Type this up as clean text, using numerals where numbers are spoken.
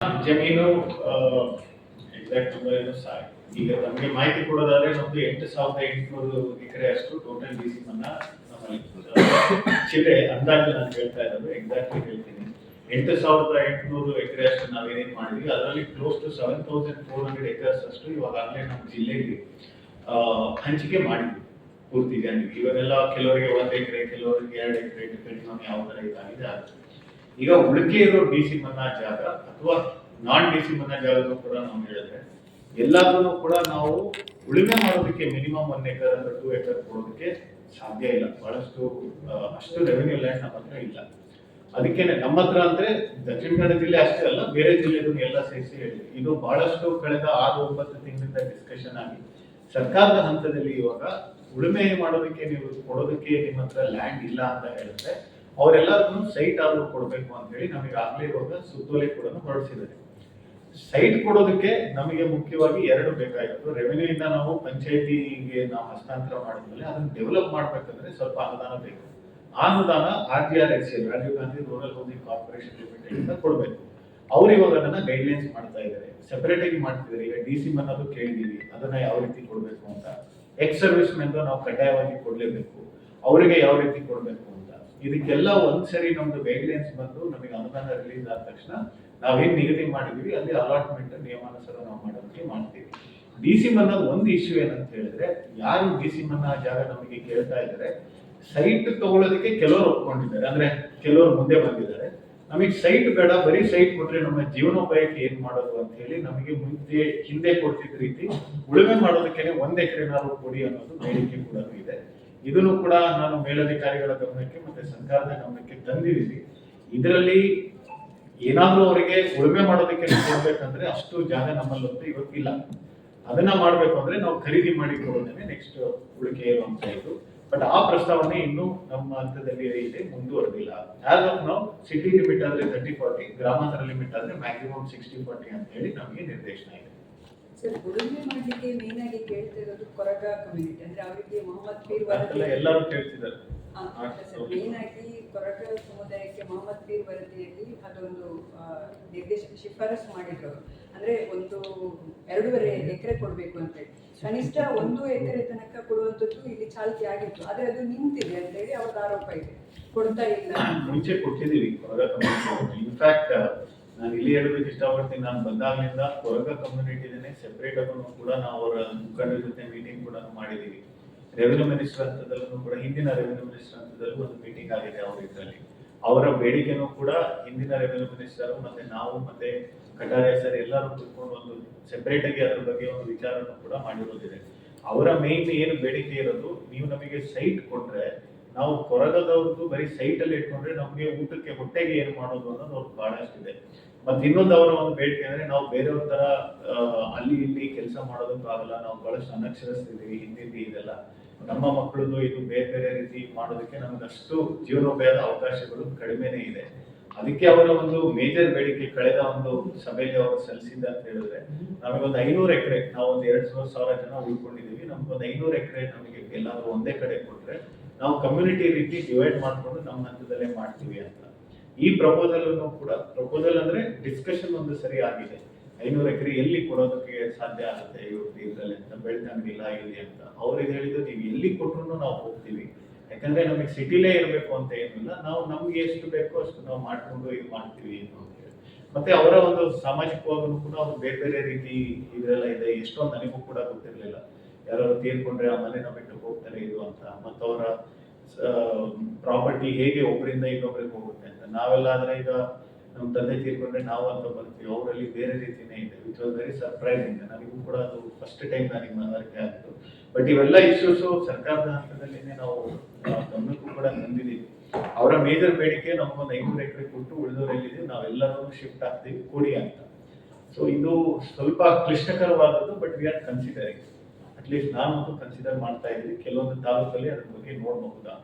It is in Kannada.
ಜಮೀನು ಎಕ್ಸಾಕ್ಟ್ ನಂಬರ್ ಏನು ಈಗ ನಮಗೆ ಮಾಹಿತಿ ಕೊಡೋದಾದ್ರೆ ನಮ್ದು 8,800 ಎಕರೆ ಅಷ್ಟು ಟೋಟಲ್ ಡಿಸಿ ಮನ್ನಾ ನಮ್ಮಲ್ಲಿ ಚಿಲ್ಲರೆ ಅಂದಾಜು ನಾನು ಹೇಳ್ತಾ ಇರೋದು ಎಕ್ಸಾಕ್ಟ್ಲಿ ಹೇಳ್ತೀನಿ. 8,800 ಎಕರೆ ಅಷ್ಟು ನಾವೇನೇನು ಮಾಡಿದ್ವಿ ಅದರಲ್ಲಿ ಕ್ಲೋಸ್ ಟು 7,400 ಎಕರ್ಸ್ ಅಷ್ಟು ಇವಾಗಲೇ ನಮ್ಮ ಜಿಲ್ಲೆಯಲ್ಲಿ ಹಂಚಿಕೆ ಮಾಡಿದ್ವಿ ಪೂರ್ತಿ ಜನರಿಗೆ. ಇವರೆಲ್ಲ ಕೆಲವರಿಗೆ 1 ಎಕರೆ, ಕೆಲವರಿಗೆ 2 ಎಕರೆ, ಡಿಪೆಂಡಿಂಗ್ ಆನ್ ಯಾವ ತರ ಇದಾಗಿದೆ ಆಗುತ್ತೆ. ಈಗ ಉಳಿಕೆ ಇರೋ ಡಿಸಿ ಮನ್ನಾ ಜಾಗ ಅಥವಾ ನಾನ್ ಡಿಸಿ ಮನ್ನಾ ಜಾಗಗಳು ಕೂಡ ನಾವು ಹೇಳಿದ್ರೆ ಎಲ್ಲಾದ್ರೂ ಕೂಡ ನಾವು ಉಳುಮೆ ಮಾಡೋದಕ್ಕೆ ಮಿನಿಮಮ್ 1 ಎಕರ್ ಅಥವಾ 2 ಎಕರ್ ಕೊಡೋದಕ್ಕೆ ಸಾಧ್ಯ ಇಲ್ಲ. ಬಹಳಷ್ಟು ಅಷ್ಟು ರೆವೆನ್ಯೂ ಲ್ಯಾಂಡ್ ನಮ್ಮ ಹತ್ರ ಇಲ್ಲ. ಅದಕ್ಕೇನೆ ನಮ್ಮ ಹತ್ರ ಅಂದ್ರೆ ದಕ್ಷಿಣ ಕನ್ನಡ ಜಿಲ್ಲೆ ಅಷ್ಟೇ ಅಲ್ಲ, ಬೇರೆ ಜಿಲ್ಲೆಗೂ ಎಲ್ಲ ಸೇರಿಸಿ ಹೇಳಿದ್ವಿ. ಇದು ಬಹಳಷ್ಟು ಕಳೆದ 6-9 ತಿಂಗಳಿಂದ ಡಿಸ್ಕಷನ್ ಆಗಿ ಸರ್ಕಾರದ ಹಂತದಲ್ಲಿ ಇವಾಗ ಉಳುಮೆ ಮಾಡೋದಕ್ಕೆ ನೀವು ಕೊಡೋದಕ್ಕೆ ನಿಮ್ಮ ಹತ್ರ ಲ್ಯಾಂಡ್ ಇಲ್ಲ ಅಂತ ಹೇಳಿದ್ರೆ ಅವರೆಲ್ಲರೂ ಸೈಟ್ ಆದ್ರೂ ಕೊಡಬೇಕು ಅಂತ ಹೇಳಿ ನಮಗೆ ಆಗ್ಲೇ ಇವಾಗ ಸುತ್ತೋಲೆ ಕೂಡ ಹೊರಡಿಸಿದ್ದಾರೆ. ಸೈಟ್ ಕೊಡೋದಕ್ಕೆ ನಮಗೆ ಮುಖ್ಯವಾಗಿ 2 ಬೇಕಾಗಿತ್ತು. ರೆವೆನ್ಯೂ ಇಂದ ನಾವು ಪಂಚಾಯತಿಗೆ ನಾವು ಹಸ್ತಾಂತರ ಮಾಡಿದ್ಮೇಲೆ ಅದನ್ನ ಡೆವಲಪ್ ಮಾಡ್ಬೇಕಂದ್ರೆ ಸ್ವಲ್ಪ ಅನುದಾನ ಬೇಕು. ಆ ಅನುದಾನ RGRSL Rajiv Gandhi rural housing corporation limited ಇಂದ ಕೊಡಬೇಕು. ಅವ್ರು ಇವಾಗ ಅದನ್ನ ಗೈಡ್ಲೈನ್ಸ್ ಮಾಡ್ತಾ ಇದ್ದಾರೆ, ಸೆಪರೇಟ್ ಆಗಿ ಮಾಡ್ತಿದ್ದಾರೆ. ಈಗ ಡಿಸಿ ಮನ್ನೋದು ಕೇಳಿದೀವಿ, ಅದನ್ನ ಯಾವ ರೀತಿ ಕೊಡಬೇಕು ಅಂತ. ಎಕ್ಸ್ ಸರ್ವಿಸ್ ಮೆನ್ ನಾವು ಕಡ್ಡಾಯವಾಗಿ ಕೊಡ್ಲೇಬೇಕು, ಅವರಿಗೆ ಯಾವ ರೀತಿ ಕೊಡಬೇಕು ಅಂತ. ಇದಕ್ಕೆಲ್ಲ ಒಂದ್ಸರಿ ನಮ್ದು ಗೈಡ್ಲೈನ್ಸ್ ಬಂದು ನಮಗೆ ಅನುದಾನ ರಿಲೀಸ್ ಆದ ತಕ್ಷಣ ನಾವೇನ್ ನಿಗದಿ ಮಾಡಿದೀವಿ ಅಲ್ಲಿ ಅಲಾಟ್ಮೆಂಟ್ ನಿಯಮಾನುಸಾರ ನಾವು ಮಾಡೋದಕ್ಕೆ ಮಾಡ್ತೀವಿ. ಡಿಸಿ ಮನ್ನಾದ ಒಂದು ಇಶ್ಯೂ ಏನಂತ ಹೇಳಿದ್ರೆ, ಯಾರು ಡಿಸಿ ಮನ್ನಾ ಜಾಗ ನಮಗೆ ಕೇಳ್ತಾ ಇದ್ದಾರೆ, ಸೈಟ್ ತಗೊಳ್ಳೋದಕ್ಕೆ ಕೆಲವರು ಒಪ್ಕೊಂಡಿದ್ದಾರೆ, ಅಂದ್ರೆ ಕೆಲವರು ಮುಂದೆ ಬಂದಿದ್ದಾರೆ. ನಮಗೆ ಸೈಟ್ ಬೇಡ, ಬರೀ ಸೈಟ್ ಕೊಟ್ರೆ ನಮ್ಮ ಜೀವನೋಪಾಯಕ್ಕೆ ಏನ್ ಮಾಡೋದು ಅಂತ ಹೇಳಿ ನಮಗೆ ಹಿಂದೆ ಕೊಡ್ತಿದ್ದ ರೀತಿ ಉಳುಮೆ ಮಾಡೋದಕ್ಕೆ 1 ಎಕರೆನಾದ್ರು ಕೊಡಿ ಅನ್ನೋದು ಬೇಡಿಕೆ ಕೂಡ ಇದೆ. ಇದನ್ನು ಕೂಡ ನಾನು ಮೇಲಧಿಕಾರಿಗಳ ಗಮನಕ್ಕೆ ಮತ್ತೆ ಸರ್ಕಾರದ ಗಮನಕ್ಕೆ ತಂದಿದ್ದೀವಿ. ಇದರಲ್ಲಿ ಏನಾದ್ರೂ ಅವರಿಗೆ ಉಳುಮೆ ಮಾಡೋದಕ್ಕೆ ಕೊಡ್ಬೇಕಂದ್ರೆ ಅಷ್ಟು ಜಾಗ ನಮ್ಮಲ್ಲಂತೂ ಇವತ್ತಿಲ್ಲ. ಅದನ್ನ ಮಾಡ್ಬೇಕು ಅಂದ್ರೆ ನಾವು ಖರೀದಿ ಮಾಡಿ ಕೊಡೋದೇ ನೆಕ್ಸ್ಟ್ ಉಳಿಕೆ ಇರುವಂತ ಇದು. ಬಟ್ ಆ ಪ್ರಸ್ತಾವನೆ ಇನ್ನೂ ನಮ್ಮ ಹಂತದಲ್ಲಿ ಇದೆ, ಮುಂದುವರೆದಿಲ್ಲ. ಆಸ್ ಆಫ್ ನಾವು ಸಿಟಿ ಲಿಮಿಟ್ ಆದ್ರೆ 30-40, ಗ್ರಾಮಾಂತರ ಲಿಮಿಟ್ ಆದ್ರೆ ಮ್ಯಾಕ್ಸಿಮಮ್ 60-40 ಅಂತ ಹೇಳಿ ನಮಗೆ ನಿರ್ದೇಶನ ಇದೆ. ಸರ್, ಉಳುಮೆ ಮಾಡಲಿಕ್ಕೆ ಮೇನ್ ಆಗಿ ಕೇಳ್ತಿರೋದು ಕೊರಗ ಕಮ್ಯುನಿಟಿ, ಅಂದ್ರೆ ಅವರಿಗೆ ಮೊಹಮ್ಮದ್ ಪೀರ್ ವರದಿ ಎಲ್ಲರೂ ಕೇಳ್ತಿದ್ದಾರೆ. ಮೇನ್ ಆಗಿ ಕೊರಗ ಸಮುದಾಯಕ್ಕೆ ಮೊಹಮ್ಮದ್ ಪೀರ್ ವರದಿಯಲ್ಲಿ ಅದೊಂದು ನಿರ್ದೇಶಕ ಶಿಫಾರಸು ಮಾಡಿದ್ರು. ಅಂದ್ರೆ 2.5 ಎಕರೆ ಕೊಡ್ಬೇಕು ಅಂತ ಹೇಳಿ, ಕನಿಷ್ಠ 1 ಎಕರೆ ತನಕ ಕೊಡುವಂತದ್ದು ಇಲ್ಲಿ ಚಾಲ್ತಿ ಆಗಿತ್ತು. ಆದ್ರೆ ಅದು ನಿಂತಿದೆ ಅಂತ ಹೇಳಿ ಅವ್ರದ್ದು ಆರೋಪ ಇದೆ, ಕೊಡ್ತಾ ಇಲ್ಲ. ಮುಂಚೆ ಕೊಟ್ಟಿದ್ದೀವಿ ಕೊರಗ ಕಮ್ಯುನಿಟಿ. ಇನ್ಫ್ಯಾಕ್ಟ್ ನಾನು ಇಲ್ಲಿ ಹೇಳೋದಕ್ಕೆ ಇಷ್ಟಪಡ್ತೀನಿ, ನಾನು ಬಂದಾಗಲಿಂದ ಕೊರಗ ಕಮ್ಯುನಿಟಿನೇ ಸೆಪರೇಟ್ ಆಗೂ ಕೂಡ ನಾವು ಅವರ ಮುಖಂಡರ ಜೊತೆ ಮೀಟಿಂಗ್ ಕೂಡ ಮಾಡಿದೀವಿ. ರೆವಿನ್ಯೂ ಮಿನಿಸ್ಟರ್ ಹಂತದಲ್ಲೂ ಕೂಡ, ಹಿಂದಿನ ರೆವಿನ್ಯೂ ಮಿನಿಸ್ಟರ್ ಹಂತದಲ್ಲೂ ಒಂದು ಮೀಟಿಂಗ್ ಆಗಿದೆ ಅವ್ರ ಇದರಲ್ಲಿ. ಅವರ ಬೇಡಿಕೆನೂ ಕೂಡ ಹಿಂದಿನ ರೆವಿನ್ಯೂ ಮಿನಿಸ್ಟರ್ ಮತ್ತೆ ನಾವು ಮತ್ತೆ ಕಟಾರಿಯಾ ಸರ್ ಎಲ್ಲರೂ ಕೂತ್ಕೊಂಡು ಒಂದು ಸೆಪರೇಟ್ ಆಗಿ ಅದ್ರ ಬಗ್ಗೆ ಒಂದು ವಿಚಾರವನ್ನು ಕೂಡ ಮಾಡಿರೋದಿದೆ. ಅವರ ಮೇನ್ ಏನು ಬೇಡಿಕೆ ಇರೋದು, ನೀವು ನಮಗೆ ಸೈಟ್ ಕೊಟ್ರೆ ನಾವು ಕೊರಗದವ್ರದ್ದು ಬರೀ ಸೈಟ್ ಅಲ್ಲಿ ಇಟ್ಕೊಂಡ್ರೆ ನಮ್ಗೆ ಊಟಕ್ಕೆ ಹೊಟ್ಟೆಗೆ ಏನು ಮಾಡೋದು ಅನ್ನೋದು ಅವ್ರಿಗೆ ಬಹಳಷ್ಟಿದೆ. ಮತ್ತೆ ಇನ್ನೊಂದು ಅವರ ಒಂದು ಬೇಡಿಕೆ ಅಂದ್ರೆ, ನಾವು ಬೇರೆಯವ್ರ ತರ ಅಲ್ಲಿ ಇಲ್ಲಿ ಕೆಲಸ ಮಾಡೋದಕ್ಕಾಗಲ್ಲ, ನಾವು ಬಹಳಷ್ಟು ಅನಕ್ಷರಸ್ಥಿದ್ದೀವಿ, ಹಿಂದಿ ಇದೆಲ್ಲ ನಮ್ಮ ಮಕ್ಕಳದ್ದು ಇದು ಬೇರೆ ಬೇರೆ ರೀತಿ ಮಾಡೋದಕ್ಕೆ ನಮ್ಗೆ ಅಷ್ಟು ಜೀವನೋಪಾಯದ ಅವಕಾಶಗಳು ಕಡಿಮೆನೇ ಇದೆ. ಅದಕ್ಕೆ ಅವರ ಒಂದು ಮೇಜರ್ ಬೇಡಿಕೆ ಕಳೆದ ಒಂದು ಸಭೆಯಲ್ಲಿ ಅವರು ಸಲ್ಲಿಸಿದ್ದ ಅಂತ ಹೇಳಿದ್ರೆ, ನಮಗೊಂದು 500 ಎಕರೆ, ನಾವು ಒಂದು 2,000 ಜನ ಉಳ್ಕೊಂಡಿದೀವಿ, ನಮ್ಗೊಂದು 500 ಎಕರೆ ನಮಗೆ ಎಲ್ಲಾದ್ರೂ ಒಂದೇ ಕಡೆ ಕೊಟ್ರೆ ನಾವು ಕಮ್ಯುನಿಟಿ ರೀತಿ ಡಿವೈಡ್ ಮಾಡ್ಕೊಂಡು ನಮ್ಮ ಹಂತದಲ್ಲೇ ಮಾಡ್ತೀವಿ ಅಂತ. ಈ ಪ್ರಪೋಸಲ್ ಕೂಡ, ಪ್ರಪೋಸಲ್ ಅಂದ್ರೆ ಡಿಸ್ಕಷನ್ ಒಂದು ಸರಿ ಆಗಿದೆ. 500 ಎಕರೆ ಎಲ್ಲಿ ಕೊಡೋದಕ್ಕೆ ಸಾಧ್ಯ ಆಗುತ್ತೆ ಇದರಲ್ಲಿ ಅಂತ, ಬೆಳ್ತಂಗಿಲ್ಲ ಇಲ್ಲಿ ಅಂತ. ಅವ್ರು ಹೇಳಿದ್ರು, ನೀವು ಎಲ್ಲಿ ಕೊಟ್ರು ನಾವು ಹೋಗ್ತೀವಿ, ಯಾಕಂದ್ರೆ ನಮಗೆ ಸಿಟಿಲೇ ಇರಬೇಕು ಅಂತ ಏನಿಲ್ಲ, ನಾವು ನಮ್ಗೆ ಎಷ್ಟು ಬೇಕೋ ಅಷ್ಟು ನಾವು ಮಾಡ್ಕೊಂಡು ಇದು ಮಾಡ್ತೀವಿ ಅಂತ ಹೇಳಿ. ಮತ್ತೆ ಅವರ ಒಂದು ಸಾಮಾಜಿಕವಾಗೂ ಕೂಡ ಅವ್ರು ಬೇರೆ ಬೇರೆ ರೀತಿ ಇದೆಲ್ಲ ಇದೆ. ಎಷ್ಟೊಂದು ನನಗೂ ಕೂಡ ಗೊತ್ತಿರಲಿಲ್ಲ, ಯಾರು ತೀರ್ಕೊಂಡ್ರೆ ಆ ಮನೆನ ಬಿಟ್ಟು ಹೋಗ್ತಾರೆ ಇದು ಅಂತ, ಮತ್ತು ಅವರ ಪ್ರಾಪರ್ಟಿ ಹೇಗೆ ಒಬ್ಬರಿಂದ ಇನ್ನೊಬ್ಬರಿಗೆ ಹೋಗುತ್ತೆ ಅಂತ. ನಾವೆಲ್ಲ ಆದ್ರೆ ಈಗ ನಮ್ಮ ತಂದೆ ತೀರ್ಕೊಂಡ್ರೆ ನಾವು ಅಂತ ಬರ್ತೀವಿ, ಅವರಲ್ಲಿ ಬೇರೆ ರೀತಿನೇ ಇದೆ. Which was very surprising. ನನಗೂ ಕೂಡ ಅದು ಫಸ್ಟ್ ಟೈಮ್ ನನಗೆ ಮನವರಿಕೆ ಆಗಿತ್ತು. ಬಟ್ ಇವೆಲ್ಲ ಇಶ್ಯೂಸ್ ಸರ್ಕಾರದ ಹಂತದಲ್ಲಿನೇ ನಾವು ಗಮನಕ್ಕೂ ಕೂಡ ತಂದಿದ್ದೀವಿ. ಅವರ ಮೇಜರ್ ಬೇಡಿಕೆ ನಮಗೊಂದು 500 ಎಕರೆ ಕೊಟ್ಟು ಉಳಿದವರೆಲ್ಲಿದೆ ನಾವೆಲ್ಲರೂ ಶಿಫ್ಟ್ ಆಗ್ತೀವಿ ಕೊಡಿ ಅಂತ. ಸೊ ಇದು ಸ್ವಲ್ಪ ಕ್ಲಿಷ್ಟಕರವಾದದ್ದು, but we are considering. At least ನಾನು ಕನ್ಸಿಡರ್ ಮಾಡ್ತಾ ಇದ್ದೀವಿ. ಕೆಲವೊಂದು ತಾಲೂಕಲ್ಲಿ ಅದ್ರ ಬಗ್ಗೆ ನೋಡಬಹುದಾ.